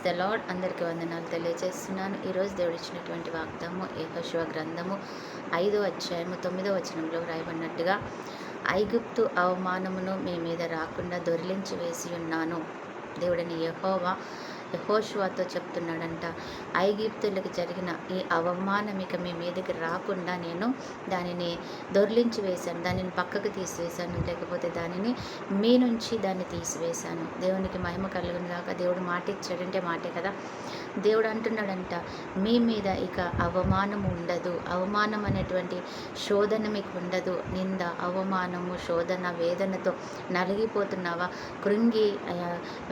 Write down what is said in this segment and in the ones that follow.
Praise the lord. అందరికీ వందనాలు తెలియజేస్తున్నాను. ఈరోజు దేవుడు ఇచ్చినటువంటి వాగ్దానము యెహోషువ గ్రంథము 5వ అధ్యాయము 9వ వచనంలో వ్రాయబడినట్టుగా, ఐగుప్తు అవమానమును మీ మీద రాకుండా దొర్లించి వేసి ఉన్నాను. దేవుడని యెహోవా యెహోషువతో చెప్తున్నాడంట, ఐగుప్తులకు జరిగిన ఈ అవమానం ఇక మీ మీదకి రాకుండా నేను దానిని దొర్లించి వేశాను, దానిని పక్కకు తీసివేశాను, లేకపోతే దానిని మీ నుంచి దాన్ని తీసివేశాను. దేవునికి మహిమ కలుగును గాక. దేవుడు మాట ఇచ్చాడంటే మాటే కదా. దేవుడు అంటున్నాడంట, మీ మీద ఇక అవమానం ఉండదు, అవమానం అనేటువంటి శోధన మీకు ఉండదు. నింద, అవమానము, శోధన, వేదనతో నలిగిపోతున్నావా? కృంగి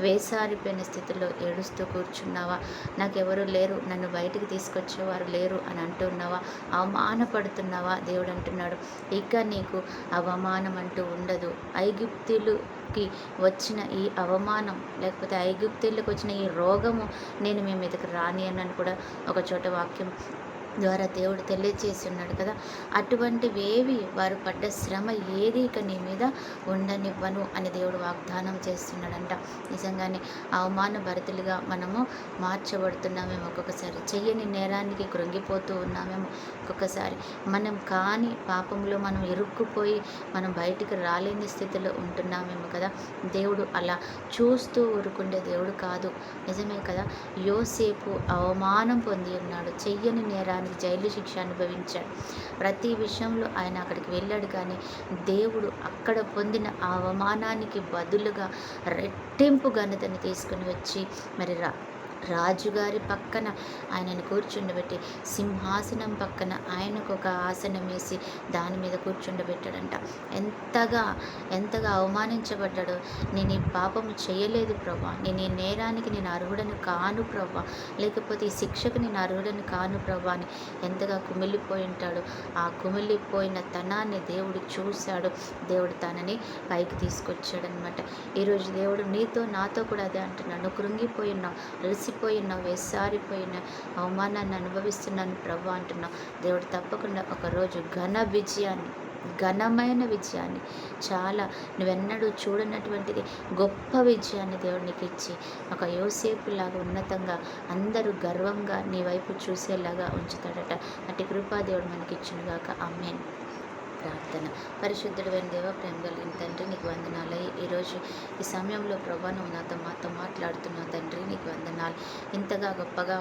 వేసారిపోయిన స్థితిలో ఏడుస్తూ కూర్చున్నావా? నాకెవరు లేరు, నన్ను బయటికి తీసుకొచ్చేవారు లేరు అని అంటున్నావా? అవమానపడుతున్నావా? దేవుడు అంటున్నాడు, ఇక నీకు అవమానం అంటూ ఉండదు. ఐగుప్తులుకి వచ్చిన ఈ అవమానం, లేకపోతే ఐగుప్తులకు వచ్చిన ఈ రోగము నేను మీ మీదకి రానియనని కూడా ఒక చోట వాక్యం ద్వారా దేవుడు తెలియజేసి ఉన్నాడు కదా. అటువంటివేవి, వారు పడ్డ శ్రమ ఏది ఇక నీ మీద ఉండనివ్వను అని దేవుడు వాగ్దానం చేస్తున్నాడంట. నిజంగానే అవమాన భరితులుగా మనము మార్చబడుతున్నామేమో, ఒక్కొక్కసారి చెయ్యని నేరానికి కృంగిపోతూ ఉన్నామేమో, ఒక్కొక్కసారి మనం కాని పాపంలో మనం ఇరుక్కుపోయి మనం బయటికి రాలేని స్థితిలో ఉంటున్నామేమో కదా. దేవుడు అలా చూస్తూ ఊరుకుండే దేవుడు కాదు. నిజమే కదా. యోసేపు అవమానం పొంది ఉన్నాడు, చెయ్యని నేరానికి జైలు శిక్ష అనుభవించాడు. ప్రతి విషయంలో ఆయన అక్కడికి వెళ్ళాడు, కానీ దేవుడు అక్కడ పొందిన అవమానానికి బదులుగా రెట్టింపు ఘనతని తీసుకుని వచ్చి మరి రాజుగారి పక్కన ఆయనను కూర్చుండబెట్టి, సింహాసనం పక్కన ఆయనకు ఒక ఆసనం వేసి దాని మీద కూర్చుండబెట్టాడంట. ఎంతగా అవమానించబడ్డాడో. నేను ఈ పాపము చేయలేదు ప్రభా, నేను ఈ నేరానికి నేను అర్హుడను కాను ప్రభా, లేకపోతే ఈ శిక్షకు నేను అర్హుడను కాను ప్రభా అని ఎంతగా కుమిలిపోయి ఉంటాడు. ఆ కుమిలిపోయిన తనాన్ని దేవుడు చూశాడు. దేవుడు తనని పైకి తీసుకొచ్చాడనమాట. ఈరోజు దేవుడు నీతో నాతో కూడా అదే అంటున్నాడు. నువ్వు కృంగిపోయి ఉన్నావు, అలసిపోయినావు, వేసారిపోయిన అవమానాన్ని అనుభవిస్తున్నాను ప్రభు అంటున్నావు. దేవుడు తప్పకుండా ఒకరోజు ఘనమైన విజయాన్ని, చాలా నువ్వెన్నడూ చూడనటువంటిది గొప్ప విజయాన్ని దేవుడు నీకు ఇచ్చి, ఒక యోసేపులాగా ఉన్నతంగా అందరూ గర్వంగా నీ వైపు చూసేలాగా ఉంచుతాడట. అట్టి కృపా దేవుడు మనకి ఇచ్చునుగాక. ఆమేన్. ప్రార్థన. పరిశుద్ధుడైన దేవ, ప్రేమ కలిగిన తండ్రి, నీకు వందనాలు. ఈరోజు ఈ సమయంలో ప్రభా, నువ్వు మాతో మాట్లాడుతున్నావు తండ్రి, నీకు వందనాలు. ఇంతగా గొప్పగా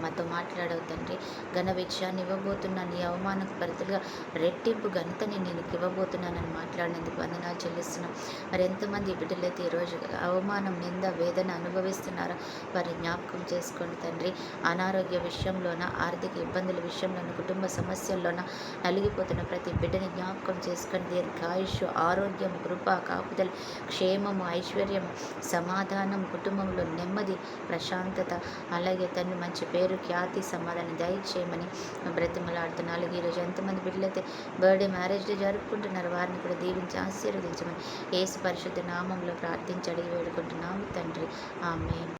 మాతో మాట్లాడవు తండ్రి. ఘన విజయాన్ని ఇవ్వబోతున్నాను, నీ అవమాన పరిధిగా రెట్టింపు ఘనతని నేను ఇవ్వబోతున్నానని మాట్లాడినందుకు వందనాలు చెల్లిస్తున్నాను. మరి ఎంతమంది బిడ్డలైతే ఈరోజు అవమానం, నింద, వేదన అనుభవిస్తున్నారో వారి జ్ఞాపకం చేసుకోండి తండ్రి. అనారోగ్య విషయంలోన, ఆర్థిక ఇబ్బందుల విషయంలోన, కుటుంబ సమస్యల్లోన నలిగిపోతున్న ప్రతి బిడ్డని జ్ఞాపకం చేసుకొని దీర్ఘాయుష్, ఆరోగ్యం, కృప, కాపుదల, క్షేమము, ఐశ్వర్యము, సమాధానం, కుటుంబంలో నెమ్మది, ప్రశాంతత, అలాగే తను మంచి పేరు, ఖ్యాతి, సమాధానం దయచేయమని బ్రతిమలాడుతున్నాను. ఈరోజు ఎంతమంది బిడ్డలైతే బర్త్డే, మ్యారేజ్ డే జరుపుకుంటున్నారు వారిని కూడా దీవించి ఆశీర్వదించమని యేసు పరిశుద్ధ నామంలో ప్రార్థించి అడిగి వేడుకుంటున్నాము తండ్రి. ఆమేన్.